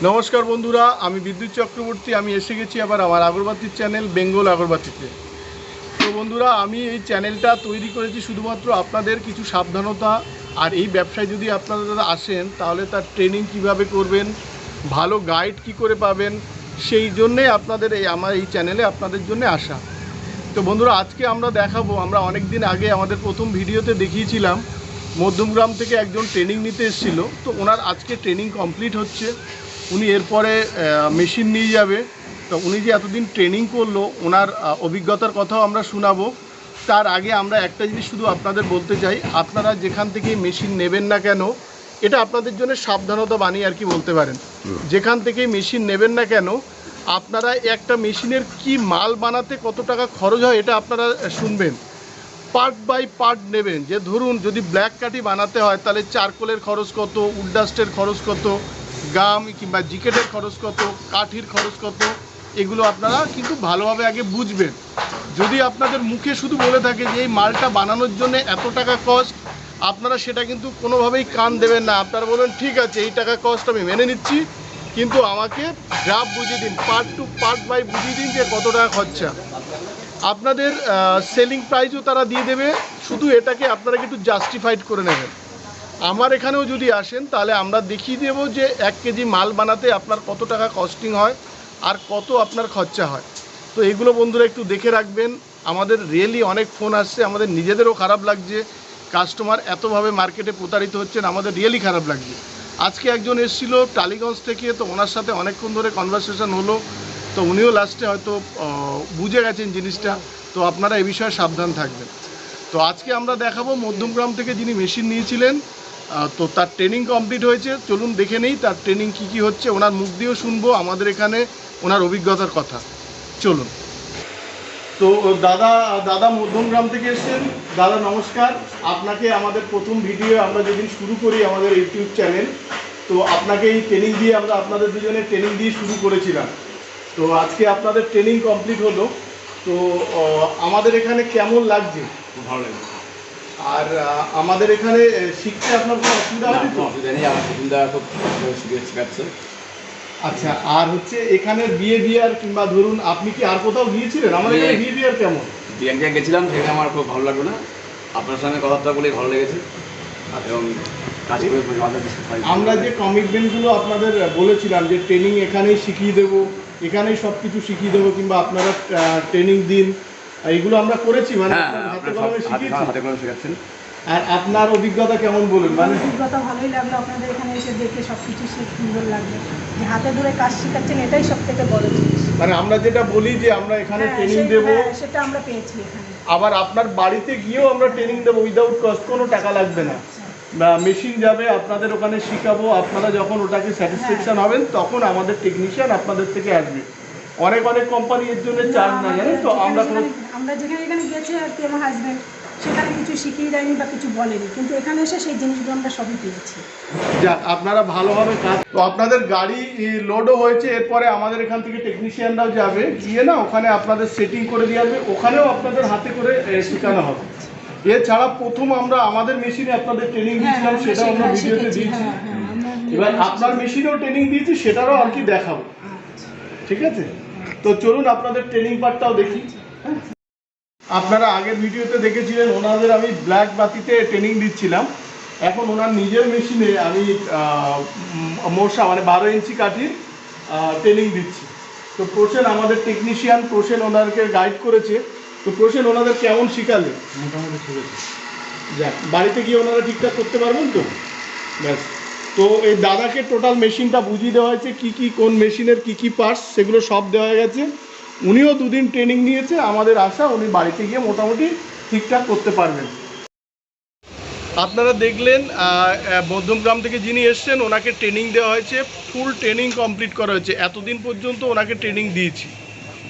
नमस्कार बंधुरा आमी विद्युत चक्रवर्ती आमी एसे गेছি আবার আমার আগরবাতি চ্যানেল বেঙ্গল আগরবাতিতে। তো বন্ধুরা আমি এই চ্যানেলটা তৈরি করেছি শুধুমাত্র আপনাদের কিছু সাবধানতা আর এই ব্যবসায় যদি আপনারা আসেন তাহলে তার ট্রেনিং কিভাবে করবেন, ভালো গাইড কি করে পাবেন, সেই জন্যই আপনাদের আমার এই চ্যানেলে আপনাদের জন্য আসা। তো বন্ধুরা আজকে আমরা দেখাবো, আমরা অনেক দিন আগে আমাদের প্রথম ভিডিওতে দেখিয়েছিলাম মধ্যমগ্রাম থেকে একজন ট্রেনিং নিতে এসেছিল। তো ওনার আজকে ট্রেনিং কমপ্লিট হচ্ছে, উনি এরপরে মেশিন নিয়ে যাবে। তো উনি যে এতদিন ট্রেনিং করলো ওনার অভিজ্ঞতার কথাও আমরা শোনাবো। তার আগে আমরা একটা জিনিস শুধু আপনাদের বলতে চাই, আপনারা যেখান থেকে মেশিন নেবেন না কেন, এটা আপনাদের জন্য সাবধানতা বানিয়ে আর কি বলতে পারেন। যেখান থেকে মেশিন নেবেন না কেন, আপনারা একটা মেশিনের কি মাল বানাতে কত টাকা খরচ হয় এটা আপনারা শুনবেন। পার্ট বাই পার্ট নেবেন, যে ধরুন যদি ব্ল্যাক কাঠি বানাতে হয় তাহলে চারকোলের খরচ কত, উডডাস্টের খরচ কত, গাম কিংবা জিকেটের খরচ কত, কাঠির খরচ কত, এগুলো আপনারা কিন্তু ভালোভাবে আগে বুঝবেন। যদি আপনাদের মুখে শুধু বলে থাকে যে এই মালটা বানানোর জন্য এত টাকা কস্ট, আপনারা সেটা কিন্তু কোনোভাবেই কান দেবেন না। আপনারা বলবেন ঠিক আছে এই টাকা কস্ট আমি মেনে নিচ্ছি, কিন্তু আমাকে গ্রাফ বুঝিয়ে দিন, পার্ট টু পার্ট বাই বুঝিয়ে দিন যে কত টাকা খরচা। আপনাদের সেলিং প্রাইসও তারা দিয়ে দেবে, শুধু এটাকে আপনারা একটু জাস্টিফাইড করে নেবেন। আমার এখানেও যদি আসেন তাহলে আমরা দেখিয়ে দেব যে 1 কেজি মাল বানাতে আপনার কত টাকা কস্টিং হয় আর কত আপনার খরচা হয়। তো এগুলো বন্ধুরা একটু দেখে রাখবেন। আমাদের রিয়েলি অনেক ফোন আসছে, আমাদের নিজেদেরও খারাপ লাগছে, কাস্টমার এতভাবে মার্কেটে প্রতারিত হচ্ছেন, আমাদের রিয়েলি খারাপ লাগছে। আজকে একজন এসেছিল টালিগঞ্জ থেকে, তো ওনার সাথে অনেকক্ষণ ধরে কনভারসেশন হলো, তো উনিও লাস্টে হয়তো বুঝে গেছেন জিনিসটা। তো আপনারা এই বিষয়ে সাবধান থাকবেন। তো আজকে আমরা দেখাবো মধ্যমগ্রাম থেকে যিনি মেশিন নিয়েছিলেন, তো তার ট্রেনিং কমপ্লিট হয়েছে। চলুন দেখে নেই তার ট্রেনিং কি হচ্ছে, ওনার মুখ দিয়েও শুনবো আমাদের এখানে ওনার অভিজ্ঞতার কথা। চলুন। তো দাদা মধ্যমগ্রাম থেকে এসেছেন। দাদা নমস্কার, আপনাকে আমাদের প্রথম ভিডিও আমরা যেদিন শুরু করি আমাদের ইউটিউব চ্যানেল, তো আপনাকে এই ট্রেনিং দিয়ে আমরা আপনাদের দুজনে ট্রেনিং দিয়ে শুরু করেছিলাম। তো আজকে আপনাদের ট্রেনিং কমপ্লিট হলো, তো আমাদের এখানে কেমন লাগছে? ভালো লাগছে। আর আমাদের এখানে শিখতে আপনার কোনো অসুবিধা হয়নি তো? অসুবিধা নেই, আমার সুবিধা খুব শিখাচ্ছে। আচ্ছা, আর হচ্ছে এখানে বিহেভিয়ার কিংবা ধরুন আপনি কি আর কোথাও গিয়েছিলেন? আমাদের এখানে বিহেভিয়ার কেমন? ব্যাংকে গেছিলাম, সেখানে আমার খুব ভালো লাগলো না, আপনার সঙ্গে কথাবার্তা বলে ভালো লেগেছে এবং কাজ করে আমরা যে কমিটমেন্টগুলো আপনাদের বলেছিলাম যে ট্রেনিং এখানেই শিখিয়ে দেবো, এখানেই সব কিছু শিখিয়ে দেবো, কিংবা আপনারা ট্রেনিং দিন, এইগুলো আমরা করেছি, মানে হাতে কলমে শেখাচ্ছেন। আর আপনার অভিজ্ঞতা কেমন বলুন? মানে অভিজ্ঞতা ভালোই লাগলো, আপনাদের এখানে এসে দেখে সব কিছু সুন্দর লাগলো, যে হাতে ধরে কাজ শেখাচ্ছেন, এটাই সব থেকে বড় জিনিস। মানে আমরা যেটা বলি যে আমরা এখানে ট্রেনিং দেবো, সেটা আমরা পেয়েছি এখানে। আবার আপনার বাড়িতে গিয়েও আমরা ট্রেনিং দেবো, উইদাউট কস্ট, কোনো টাকা লাগবে না। মেশিন যাবে আপনাদের ওখানে, শিখাবো, আপনারা যখন ওটাকে স্যাটিসফ্যাকশন হবেন তখন আমাদের টেকনিশিয়ান আপনাদের থেকে আসবে। অনেক কোম্পানি এর জন্য চার্জ না, জানেন তো। আমরা যেখানে গেছি আর কি, আমার হাজব্যান্ড সেখানে কিছু শিখিয়ে দেয়নি বা কিছু বলেনি, কিন্তু এখানে এসে সেই জিনিসগুলো আমরা সবই পেয়েছি। যাক, আপনারা ভালোভাবে কাজ। তো আপনাদের গাড়ি লোডও হয়েছে, এরপরে আমাদের এখান থেকে টেকনিশিয়ানরাও যাবে, গিয়ে না ওখানে আপনাদের সেটিং করে দিয়ে আসবে, ওখানেও আপনাদের হাতে করে শেখানো হবে। এছাড়া প্রথম আমরা আমাদের মেশিনে আপনাদের ট্রেনিং দিয়েছিলাম, সেটাও আমরা ভিডিওতে দিয়েছি। এবার আপনার মেশিনেও ট্রেনিং দিয়েছি, সেটারও আর কি দেখাবো, ঠিক আছে? তো চলুন আপনাদের ট্রেনিং পার্টটাও দেখি। আপনারা আগের ভিডিওতে দেখেছিলেন ওনাদের আমি ব্ল্যাক বাতিতে ট্রেনিং দিচ্ছিলাম, এখন ওনার নিজের মেশিনে আমি মশা মানে 12 ইঞ্চি কাঠির ট্রেনিং দিচ্ছি। তো প্রসেন আমাদের টেকনিশিয়ান, প্রসেন ওনাদেরকে গাইড করেছে। তো প্রসেন ওনাদের কেমন শিখালে? মোটামুটি শিখেছে। যাক, বাড়িতে গিয়ে ওনারা ঠিকঠাক করতে পারবেন তো? ব্যাস। তো এই দাদাকে টোটাল মেশিনটা বুঝিয়ে দেওয়া হয়েছে, কী কোন মেশিনের কী পার্টস, সেগুলো সব দেওয়া গেছে। উনিও 2 দিন ট্রেনিং নিয়েছে, আমাদের আশা উনি বাড়িতে গিয়ে মোটামুটি ঠিকঠাক করতে পারবেন। আপনারা দেখলেন মধ্যমগ্রাম থেকে যিনি এসছেন ওনাকে ট্রেনিং দেওয়া হয়েছে, ফুল ট্রেনিং কমপ্লিট করা হয়েছে। এতদিন পর্যন্ত ওনাকে ট্রেনিং দিয়েছি,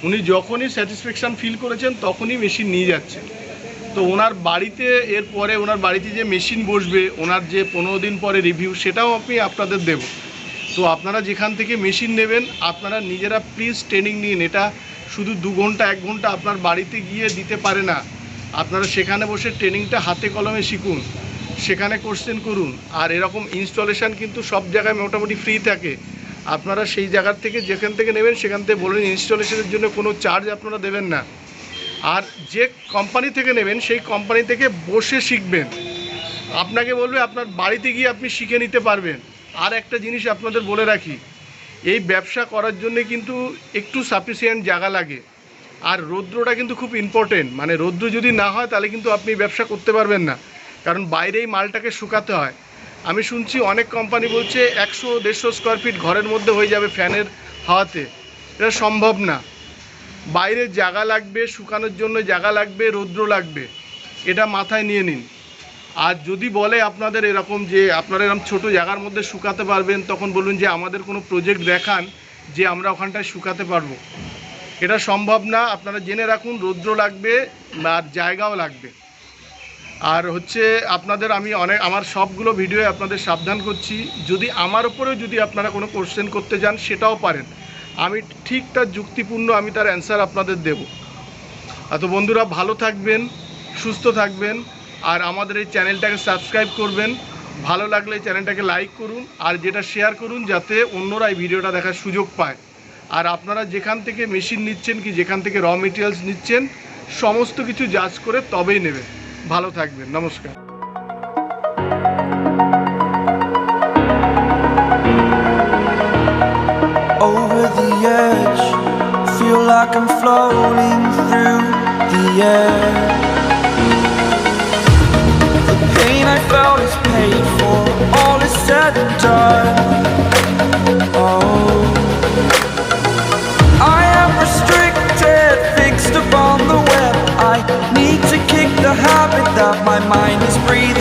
উনি যখনই স্যাটিসফ্যাকশান ফিল করেছেন তখনই মেশিন নিয়ে যাচ্ছেন। তো ওনার বাড়িতে এরপরে ওনার বাড়িতে যে মেশিন বসবে, ওনার যে 15 দিন পরে রিভিউ, সেটাও আমি আপনাদের দেব। তো আপনারা যেখান থেকে মেশিন নেবেন আপনারা নিজেরা প্লিজ ট্রেনিং নিন। এটা শুধু 2 ঘন্টা 1 ঘন্টা আপনার বাড়িতে গিয়ে দিতে পারে না, আপনারা সেখানে বসে ট্রেনিংটা হাতে কলমে শিখুন, সেখানে কোশ্চেন করুন। আর এরকম ইনস্টলেশন কিন্তু সব জায়গায় মোটামুটি ফ্রি থাকে। আপনারা সেই জায়গার থেকে যেখান থেকে নেবেন সেখান থেকে বলুন ইনস্টলেশনের জন্য কোনো চার্জ আপনারা দেবেন না। আর যে কোম্পানি থেকে নেবেন সেই কোম্পানি থেকে বসে শিখবেন, আপনাকে বলবে আপনার বাড়িতে গিয়ে আপনি শিখে নিতে পারবেন। আর একটা জিনিস আপনাদের বলে রাখি, এই ব্যবসা করার জন্য কিন্তু একটু সাফিসিয়েন্ট জায়গা লাগে, আর রৌদ্রটা কিন্তু খুব ইম্পর্টেন্ট। মানে রৌদ্র যদি না হয় তাহলে কিন্তু আপনি ব্যবসা করতে পারবেন না, কারণ বাইরেই মালটাকে শুকাতে হয়। আমি শুনছি অনেক কোম্পানি বলছে 100-150 স্কোয়ার ফিট ঘরের মধ্যে হয়ে যাবে ফ্যানের হাওয়াতে, এটা সম্ভব না। বাইরে জায়গা লাগবে, শুকানোর জন্য জায়গা লাগবে, রৌদ্র লাগবে, এটা মাথায় নিয়ে নিন। আর যদি বলে আপনাদের এরকম যে আপনারা এরকম ছোটো জায়গার মধ্যে শুকাতে পারবেন, তখন বলুন যে আমাদের কোনো প্রজেক্ট দেখান যে আমরা ওখানটায় শুকাতে পারবো। এটা সম্ভব না। আপনারা জেনে রাখুন, রৌদ্র লাগবে আর জায়গাও লাগবে। আর হচ্ছে আপনাদের আমি আমার সবগুলো ভিডিও আপনাদের সাবধান করছি, যদি আমার উপরেও যদি আপনারা কোনো কোশ্চেন করতে যান সেটাও পারেন, আমি ঠিক তার যুক্তিপূর্ণ আমি তার অ্যান্সার আপনাদের দেব। তো বন্ধুরা, ভালো থাকবেন, সুস্থ থাকবেন, আর আমাদের এই চ্যানেলটাকে সাবস্ক্রাইব করবেন। ভালো লাগলে চ্যানেলটাকে লাইক করুন, আর যেটা শেয়ার করুন যাতে অন্যরা এই ভিডিওটা দেখার সুযোগ পায়। আর আপনারা যেখান থেকে মেশিন নিচ্ছেন কি যেখান থেকে র মেটেরিয়ালস নিচ্ছেন সমস্ত কিছু যাচ করে তবেই নেবেন। ভালো থাকবেন, নমস্কার। Over the edge, feel like I'm floating through the air. The pain I felt is paid for, all is said and done. Oh, I am restricted, fixed upon the web. I need to kick the habit that my mind is breathing.